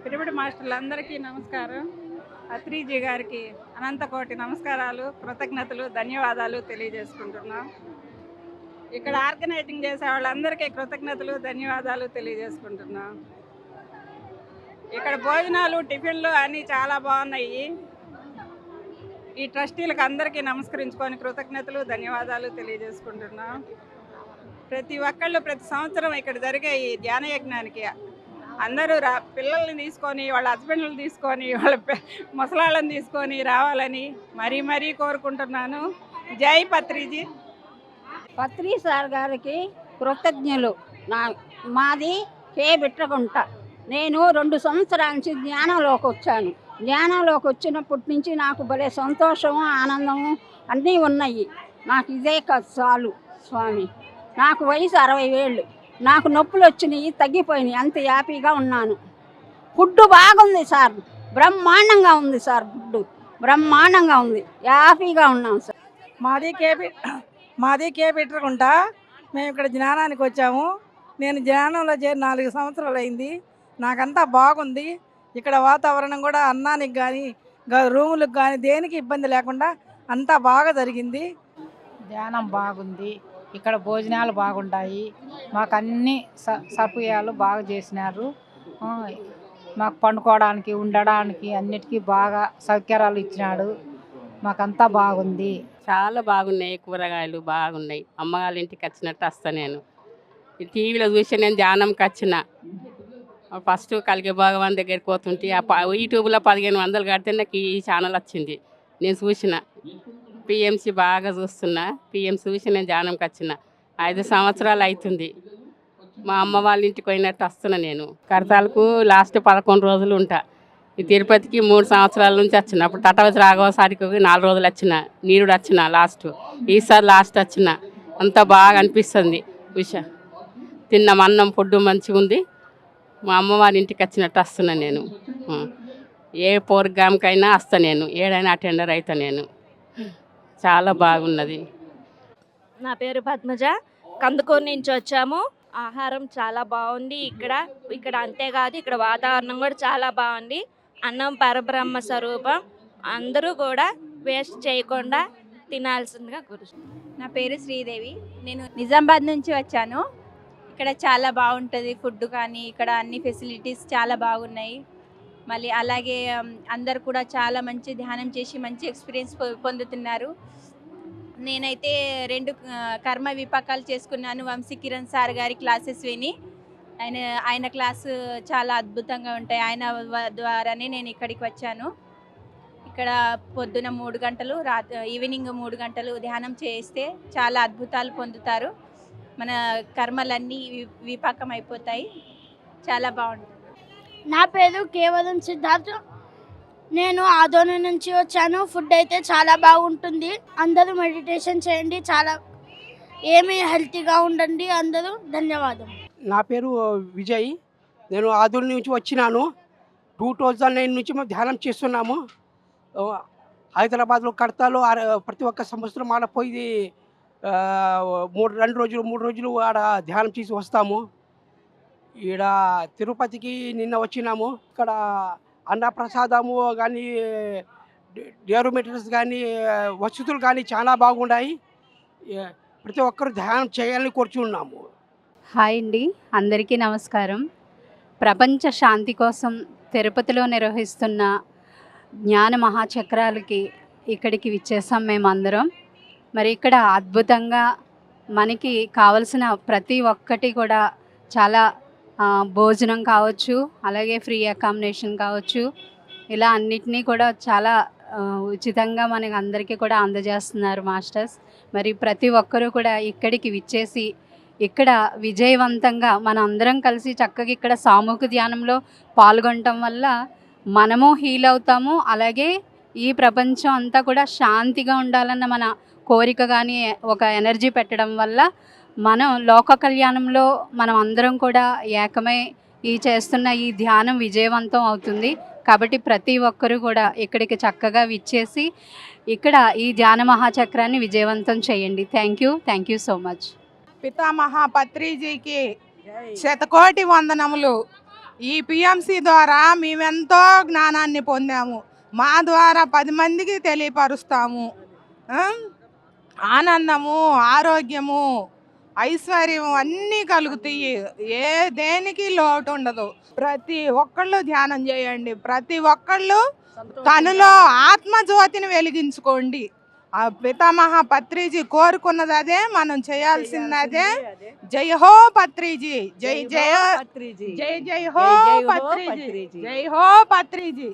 Pyramid మాస్టర్లందరికీ నమస్కారం. అత్రీజీ గారికి అనంతకోటి నమస్కారాలు, కృతజ్ఞతలు, ధన్యవాదాలు తెలియజేసుకుంటున్నాం. ఇక్కడ ఆర్గనైజింగ్ చేసే వాళ్ళందరికీ కృతజ్ఞతలు, ధన్యవాదాలు తెలియజేసుకుంటున్నాం. ఇక్కడ భోజనాలు, టిఫిన్లు అన్నీ చాలా బాగున్నాయి. ఈ ట్రస్టీలకు అందరికీ నమస్కరించుకొని కృతజ్ఞతలు, ధన్యవాదాలు తెలియజేసుకుంటున్నాం. ప్రతి ఒక్కళ్ళు ప్రతి సంవత్సరం ఇక్కడ జరిగే ఈ ధ్యాన యజ్ఞానికి అందరూ పిల్లల్ని తీసుకొని, వాళ్ళ హస్బెండ్లు తీసుకొని, వాళ్ళ ముసలాళ్ళని తీసుకొని రావాలని మరీ మరీ కోరుకుంటున్నాను. జై పత్రిజీ. పత్రి సార్ గారికి కృతజ్ఞులు. మాది కే బిట్రగుంట. నేను 2 సంవత్సరాల నుంచి ధ్యానంలోకి వచ్చాను. ధ్యానంలోకి వచ్చినప్పటి నుంచి నాకు భలే సంతోషము, ఆనందము అన్నీ ఉన్నాయి. నాకు ఇదే కాదు చాలు స్వామి. నాకు వయసు 60 ఏళ్ళు. నాకు నొప్పులు వచ్చినాయి, తగ్గిపోయినాయి. అంత హ్యాపీగా ఉన్నాను. ఫుడ్ బాగుంది సార్, బ్రహ్మాండంగా ఉంది సార్. ఫుడ్ బ్రహ్మాండంగా ఉంది, హ్యాపీగా ఉన్నాం సార్. మాది కే బిట్రగుంట. మేము ఇక్కడ జ్ఞానానికి వచ్చాము. నేను జ్ఞానంలో చేరి 4 సంవత్సరాలు అయింది. నాకంతా బాగుంది. ఇక్కడ వాతావరణం కూడా అన్నానికి కానీ రూములకు కానీ దేనికి ఇబ్బంది లేకుండా అంతా బాగా జరిగింది. ధ్యానం బాగుంది. ఇక్కడ భోజనాలు బాగుంటాయి. మాకు అన్ని సౌకర్యాలు బాగా చేసినారు. మాకు పండుకోవడానికి, ఉండడానికి అన్నిటికీ బాగా సౌకర్యాలు ఇచ్చినాడు. మాకంతా బాగుంది. చాలా బాగున్నాయి. కూరగాయలు బాగున్నాయి. అమ్మగారి ఇంటికి వచ్చినట్టు వస్తా. నేను ఈ టీవీలో చూసి నేను ధ్యానంకి వచ్చిన. ఫస్ట్ కలిగే భగవాన్ దగ్గరికి పోతుంటే యూట్యూబ్లో 1500 కడితే నాకు ఈ ఛానల్ వచ్చింది. నేను చూసిన పిఎంసి బాగా చూస్తున్నా. పిఎంసి చూసి నేను ధ్యానంకి వచ్చిన. 5 సంవత్సరాలు అవుతుంది. మా అమ్మ వాళ్ళ ఇంటికి పోయినట్టు వస్తున్నా. నేను కడతాలకు లాస్ట్ 11 రోజులు ఉంటా. ఈ తిరుపతికి 3 సంవత్సరాల నుంచి వచ్చిన. అప్పుడు తటవతి రాఘవసారికి 4 రోజులు వచ్చిన. నీరుడు వచ్చిన లాస్ట్. ఈసారి లాస్ట్ వచ్చిన. అంతా బాగా అనిపిస్తుంది. తిన్నాం అన్నం, ఫుడ్ మంచిగా ఉంది. మా అమ్మ వాళ్ళ ఇంటికి వచ్చినట్టు వస్తున్నా. నేను ఏ ప్రోగ్రామ్కైనా వస్తా. నేను ఏడైనా అటెండర్ అవుతా. నేను చాలా బాగున్నది. నా పేరు పద్మజ. కందుకూరు నుంచి వచ్చాము. ఆహారం చాలా బాగుంది. ఇక్కడ అంతేకాదు, ఇక్కడ వాతావరణం కూడా చాలా బాగుంది. అన్నం పరబ్రహ్మ స్వరూపం. అందరూ కూడా వేస్ట్ చేయకుండా తినాల్సిందిగా కోరుతున్నాను. నా పేరు శ్రీదేవి. నేను నిజామాబాద్ నుంచి వచ్చాను. ఇక్కడ చాలా బాగుంటుంది ఫుడ్ కానీ, ఇక్కడ అన్ని ఫెసిలిటీస్ చాలా బాగున్నాయి. మళ్ళీ అలాగే అందరు కూడా చాలా మంచి ధ్యానం చేసి మంచి ఎక్స్పీరియన్స్ పొందుతున్నారు. నేనైతే 2 కర్మ విపాకాలు చేసుకున్నాను. వంశీ కిరణ్ సార్ గారి క్లాసెస్ విని. ఆయన క్లాసు చాలా అద్భుతంగా ఉంటాయి. ఆయన ద్వారానే నేను ఇక్కడికి వచ్చాను. ఇక్కడ పొద్దున 3 గంటలు, ఈవినింగ్ 3 గంటలు ధ్యానం చేస్తే చాలా అద్భుతాలు పొందుతారు. మన కర్మలన్నీ విపాకం అయిపోతాయి. చాలా బాగుంటుంది. నా పేరు కేవలం సిద్ధార్థ్. నేను ఆదోని నుంచి వచ్చాను. ఫుడ్ అయితే చాలా బాగుంటుంది. అందరూ మెడిటేషన్ చేయండి. చాలా హెల్తీగా ఉండండి అందరూ. ధన్యవాదం. నా పేరు విజయ్. నేను ఆదోని నుంచి వచ్చినాను. 2009 నుంచి మేము ధ్యానం చేస్తున్నాము. హైదరాబాద్లో కడతాలో ప్రతి ఒక్క సంవత్సరం ఆడ పోయి 3 రోజులు ఆడ ధ్యానం చేసి వస్తాము. ఈడ తిరుపతికి నిన్న వచ్చినాము. ఇక్కడ అన్నప్రసాదము కానీ, డేరోమీటర్స్ కానీ, వసతులు కానీ చాలా బాగున్నాయి. ప్రతి ఒక్కరు ధ్యానం చేయాలని కోరుచున్నాము. హాయ్ అండి, అందరికీ నమస్కారం. ప్రపంచ శాంతి కోసం తిరుపతిలో నిర్వహిస్తున్న జ్ఞాన మహాచక్రాలకి ఇక్కడికి విచ్చేసాం మేమందరం. మరి ఇక్కడ అద్భుతంగా మనకి కావలసిన ప్రతి ఒక్కటి కూడా చాలా భోజనం కావచ్చు, అలాగే ఫ్రీ అకామిడేషన్ కావచ్చు, ఇలా అన్నిటినీ కూడా చాలా ఉచితంగా మనకి అందరికీ కూడా అందజేస్తున్నారు మాస్టర్స్. మరి ప్రతి ఒక్కరూ కూడా ఇక్కడికి విచ్చేసి ఇక్కడ విజయవంతంగా మన అందరం కలిసి చక్కగా ఇక్కడ సామూహిక ధ్యానంలో పాల్గొనటం వల్ల మనము హీల్ అవుతాము. అలాగే ఈ ప్రపంచం అంతా కూడా శాంతిగా ఉండాలన్న మన కోరిక కానీ ఒక ఎనర్జీ పెట్టడం వల్ల మనం లోక కళ్యాణంలో మనం అందరం కూడా ఏకమై చేస్తున్న ఈ ధ్యానం విజయవంతం అవుతుంది. కాబట్టి ప్రతి ఒక్కరూ కూడా ఇక్కడికి చక్కగా విచ్చేసి ఇక్కడ ఈ ధ్యాన మహాచక్రాన్ని విజయవంతం చేయండి. Thank you so much. పితామహ పత్రిజీకి శతకోటి వందనములు. ఈ పిఎంసి ద్వారా మేమెంతో జ్ఞానాన్ని పొందాము. మా ద్వారా 10 మందికి తెలియపరుస్తాము. ఆనందము, ఆరోగ్యము, ఐశ్వర్యం అన్నీ కలుగుతాయి. దేనికి లోటు ఉండదు. ప్రతి ఒక్కళ్ళు ధ్యానం చేయండి. ప్రతి ఒక్కళ్ళు తనలో ఆత్మజ్యోతిని వెలిగించుకోండి. ఆ పితామహ పత్రిజీ కోరుకున్నది అదే, మనం చేయాల్సింది అదే. జై హో పత్రిజీ, జై జై జై జై హో పత్రిజీ, జై హో పత్రిజీ.